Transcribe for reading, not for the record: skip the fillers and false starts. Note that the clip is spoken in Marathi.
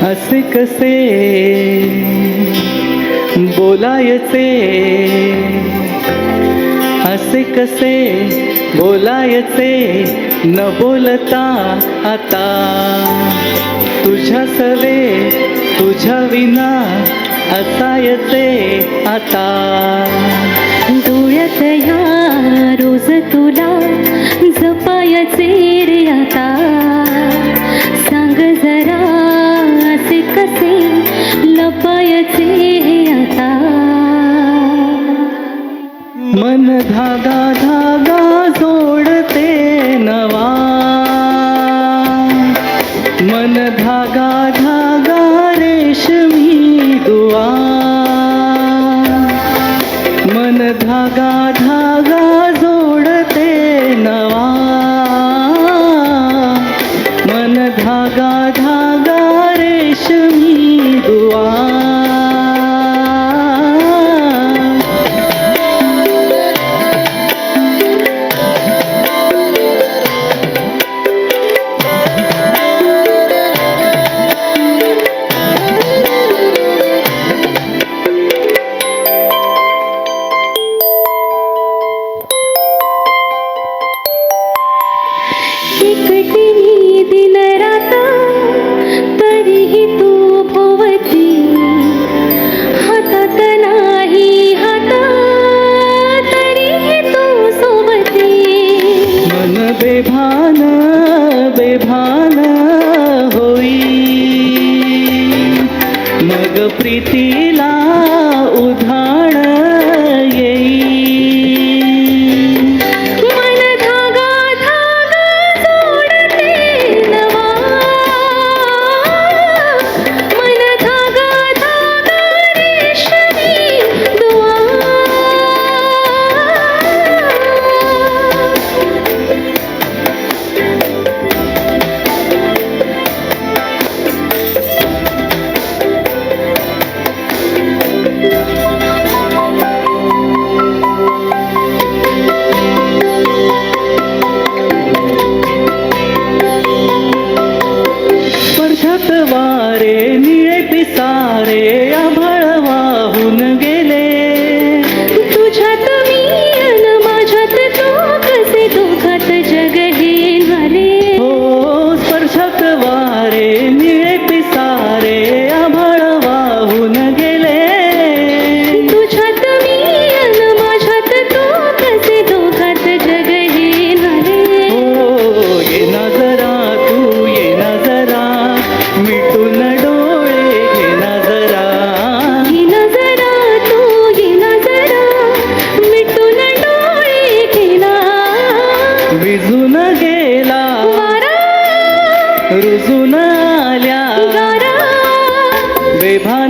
असे कसे बोलायचे, असे कसे बोलायचे न बोलता आता, तुझ्या सवे तुझ्या विना असायचे आता. डोळ्यात ह्या रोज तुला जपायचे रे आता, सांग जरा असे कसे लपायचे आता. मन धागा धागा जोडते नवा, मन धागा धागा रेशमी दुआ, मन धागा धागा जोडते नवा, मन धागा धागा रेशमी दुआ. एकटिनी दिन रात तरीही तू भोवती, हातात नाही हात तरीही तू सोबती. मन बेभान बेभान होई, मग प्रीतीला उधाण येई. मन धागा धागा जोडते नवा, मन धागा धागा रेशमी दुआ. स्पर्शात वारे निळे पिसारे आभाळ वाहून गेले, तुझ्यात मी अन माझ्यात तू, कसे दोघात जग हे झाले. हो स्पर्शात वारे निळे पिसारे आभाळ वाहून गेले, तुझ्यात मी अन माझ्यात तू, कसे दोघात जग हे झाले. हो ये ना जरा तू ये ना जरा, मिटून डोळे घे ना जरा. ये ना जरा तू ये ना जरा, मिटून डोळे घे ना. विझून गेला वारा रुजून आल्या गारा बेभान